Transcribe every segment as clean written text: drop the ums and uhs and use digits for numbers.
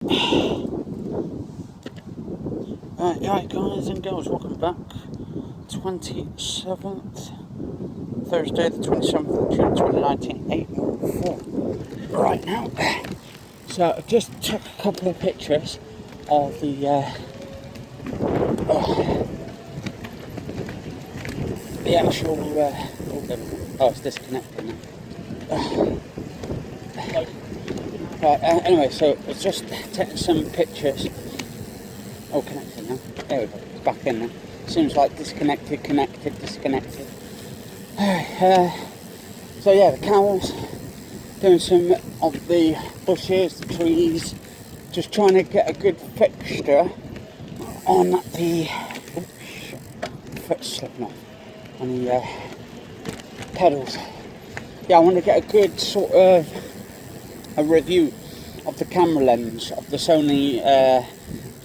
Right guys and girls, welcome back. 27th, Thursday the 27th of June 2019, 8:04 right now. So I've just took a couple of pictures of the actual, it's disconnected now. Right, anyway, so it's just taking some pictures. Oh, connected now. There we go. It's back in now. Seems like disconnected, connected, disconnected. So yeah, the cows. Doing some of the bushes, the trees. Just trying to get a good fixture on the. Oops, foot slipping off. On the pedals. Yeah, I want to get a good sort of a review of the camera lens of the Sony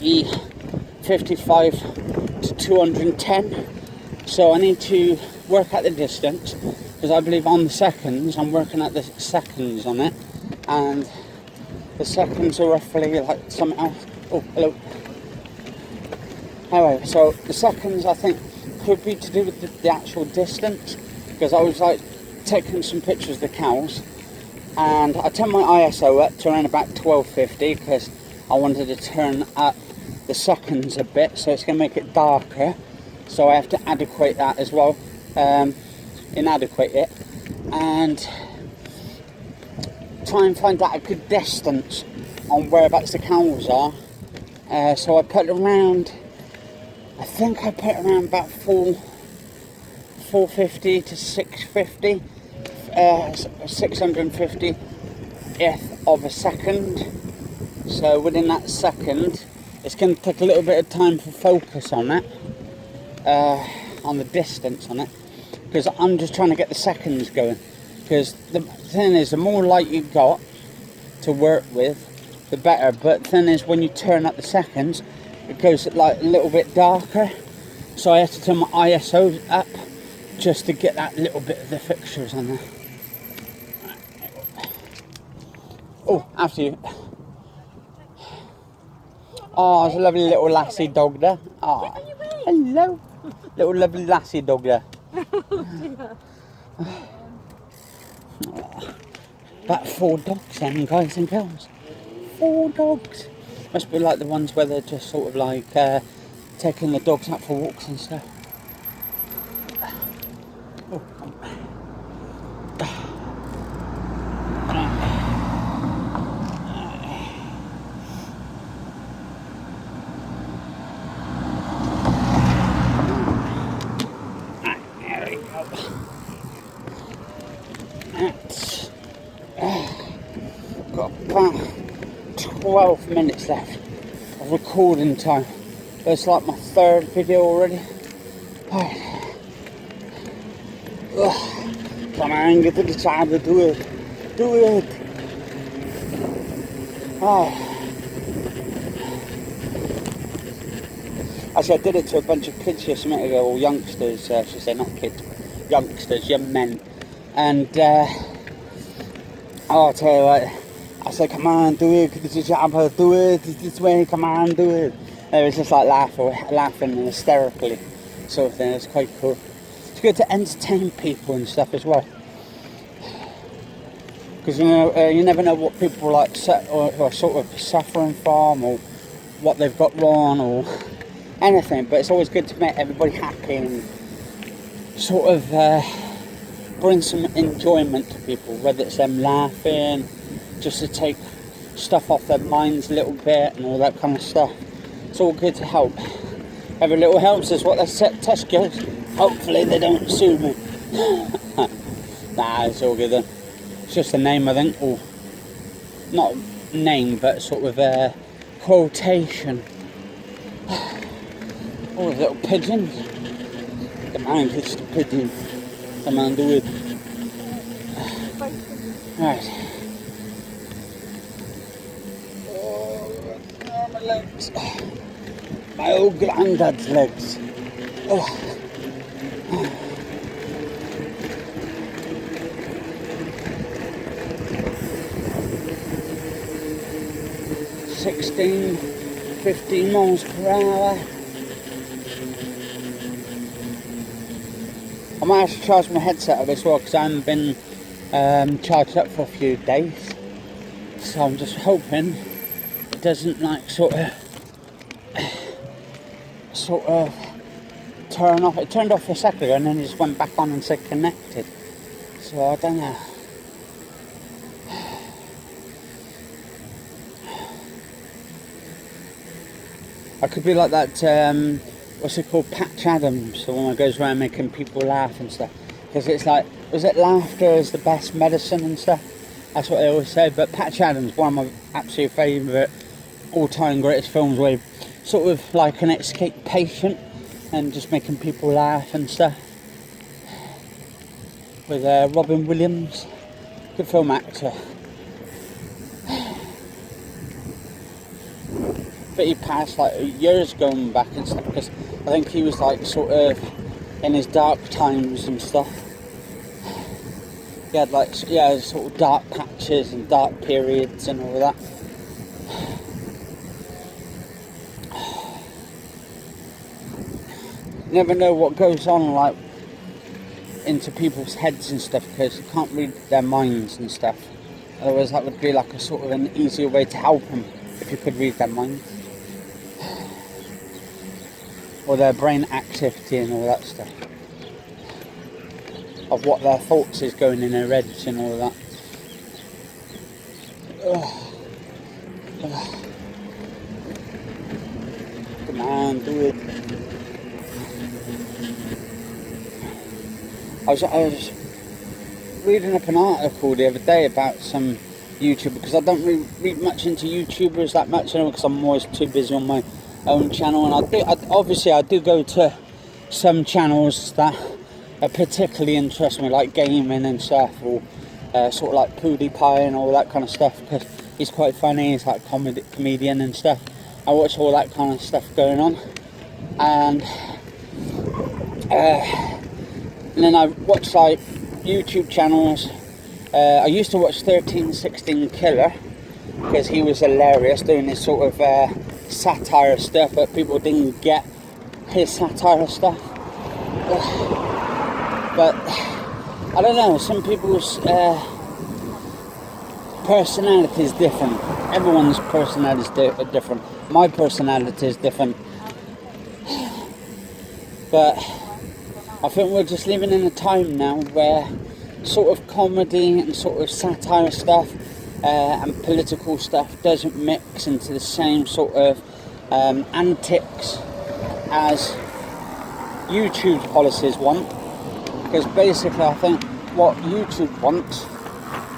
E55 to 210. So I need to work at the distance, because I believe on the seconds, I'm working at the seconds on it, and the seconds are roughly like something else. Oh, hello. Anyway, so the seconds I think could be to do with the actual distance, because I was like taking some pictures of the cows, and I turned my ISO up to around about 1250 because I wanted to turn up the seconds a bit, so it's going to make it darker, so I have to adequate that as well, inadequate it, and try and find out a good distance on whereabouts the cows are. So I put around, I think I put around about 450 to 650, 650th of a second. So within that second, it's going to take a little bit of time to focus on it, on the distance on it, because I'm just trying to get the seconds going. Because the thing is, the more light you've got to work with, the better. But the thing is, when you turn up the seconds, it goes like a little bit darker. So I have to turn my ISO up just to get that little bit of the fixtures on there. Oh, after you. Oh, there's a lovely little lassie dog there. Oh, hello. Little lovely lassie dog there. About 4 dogs then, guys and girls. 4 dogs. Must be like the ones where they're just sort of like taking the dogs out for walks and stuff. Oh. There we go. That's got about 12 minutes left of recording time. But it's like my 3rd video already. Come on, get to the side, do it. Do it. Actually, I did it to a bunch of kids just a minute ago, or youngsters, I should say, not kids, youngsters, young men. And I'll tell you what, I said, come on, do it, do it, this way, come on, do it. And it was just like laughing and hysterically, sort of thing. It's quite cool. It's good to entertain people and stuff as well. Because you never know what people like or sort of suffering from, or what they've got wrong, or anything. But it's always good to make everybody happy and sort of bring some enjoyment to people, whether it's them laughing, just to take stuff off their minds a little bit and all that kind of stuff. It's all good to help. Every little helps is what they said. Test goes. Hopefully they don't sue me. Nah, it's all good then. It's just a name, I think, or not name, but sort of a quotation. Oh, little pigeons. Come on, it's the pigeon. Come on, do it. Right. Oh, my legs. My old granddad's legs. Oh. 6 16, 15 miles per hour. I might have to charge my headset up as well because I haven't been charged up for a few days. So I'm just hoping it doesn't like sort of turn off. It turned off for a second ago and then it just went back on and said connected. So I don't know. I could be like that, what's it called, Patch Adams, the one that goes around making people laugh and stuff. Because it's like, was it laughter is the best medicine and stuff? That's what they always say. But Patch Adams, one of my absolute favourite all-time greatest films, where sort of like an escaped patient and just making people laugh and stuff. With Robin Williams, good film actor. But he passed like years going back and stuff because I think he was like sort of in his dark times and stuff. He had like sort of dark patches and dark periods and all that. You never know what goes on like into people's heads and stuff because you can't read their minds and stuff. Otherwise that would be like a sort of an easier way to help them if you could read their minds. Or their brain activity and all that stuff. Of what their thoughts is going in their heads and all that. Come on, do it. I was reading up an article the other day about some YouTuber, because I don't really read much into YouTubers that much, because I'm always too busy on my own channel, and I do go to some channels that are particularly interest me, like gaming and stuff, or sort of like PewDiePie and all that kind of stuff, because he's quite funny, he's like comedian and stuff. I watch all that kind of stuff going on, and then I watch like YouTube channels. I used to watch 1316 Killer because he was hilarious doing this sort of satire stuff, but people didn't get his satire stuff. But I don't know, some people's personality is different. Everyone's personality is different. My personality is different. But I think we're just living in a time now where sort of comedy and sort of satire stuff and political stuff doesn't mix into the same sort of antics as YouTube's policies want. Because basically I think what YouTube wants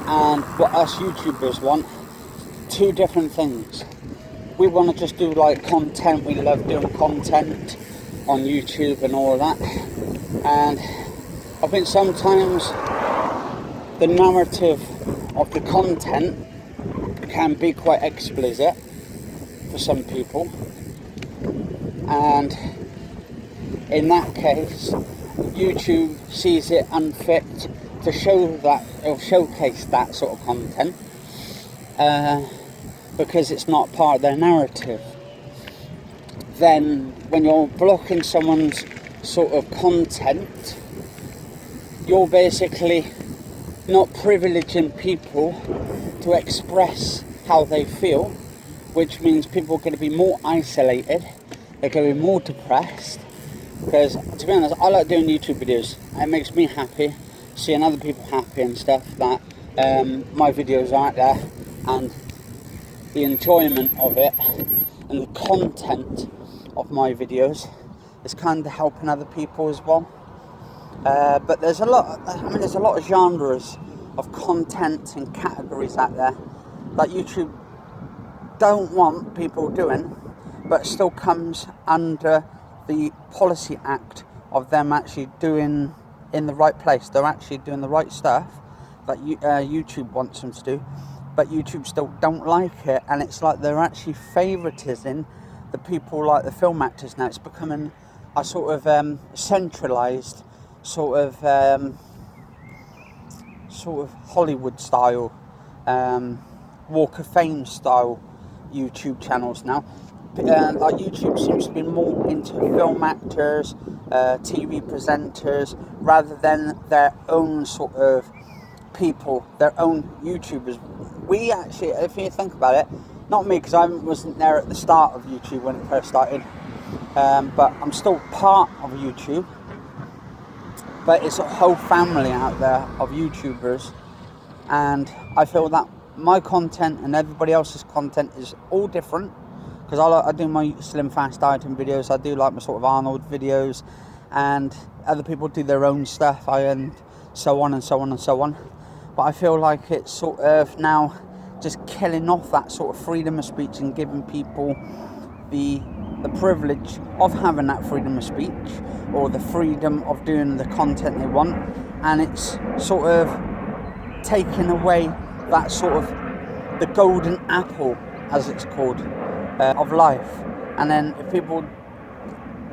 and what us YouTubers want, two different things. We want to just do like content, we love doing content on YouTube and all that, and I think sometimes the narrative of the content can be quite explicit for some people, and in that case YouTube sees it unfit to show that or showcase that sort of content because it's not part of their narrative. Then when you're blocking someone's sort of content, you're basically not privileging people to express how they feel, which means people are going to be more isolated, they're going to be more depressed, because to be honest, I like doing YouTube videos. It makes me happy, seeing other people happy and stuff, that my videos are out there, and the enjoyment of it and the content of my videos is kind of helping other people as well. But there's a lot of genres of content and categories out there that YouTube don't want people doing, but still comes under the policy act of them actually doing in the right place. They're actually doing the right stuff that YouTube wants them to do, but YouTube still don't like it, and it's like they're actually favouritising the people like the film actors now. It's becoming a sort of centralised sort of Hollywood style, Walk of Fame style YouTube channels now. Like YouTube seems to be more into film actors, TV presenters, rather than their own sort of people, their own YouTubers. We actually, if you think about it, not me because I wasn't there at the start of YouTube when it first started, but I'm still part of YouTube. But it's a whole family out there of YouTubers, and I feel that my content and everybody else's content is all different, because I do my slim fast dieting videos, I do like my sort of Arnold videos, and other people do their own stuff, and so on and so on and so on. But I feel like it's sort of now just killing off that sort of freedom of speech and giving people the privilege of having that freedom of speech, or the freedom of doing the content they want, and it's sort of taking away that sort of the golden apple, as it's called, of life. And then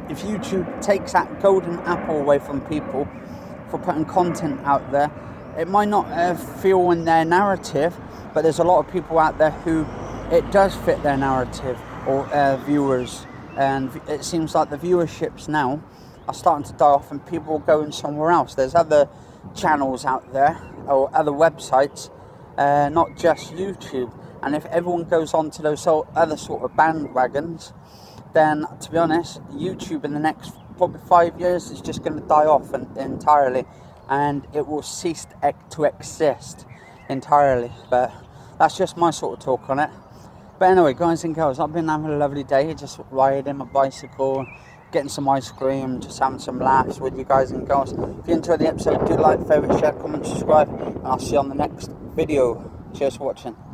if YouTube takes that golden apple away from people for putting content out there, it might not feel in their narrative, but there's a lot of people out there who it does fit their narrative, or viewers, and it seems like the viewerships now are starting to die off and people are going somewhere else. There's other channels out there, or other websites, not just YouTube, and if everyone goes on to those other sort of bandwagons, then to be honest, YouTube in the next probably 5 years is just going to die off entirely, and it will cease to exist entirely. But that's just my sort of talk on it. But anyway, guys and girls, I've been having a lovely day, just riding my bicycle, getting some ice cream, just having some laughs with you guys and girls. If you enjoyed the episode, do like, favourite, share, comment, subscribe, and I'll see you on the next video. Cheers for watching.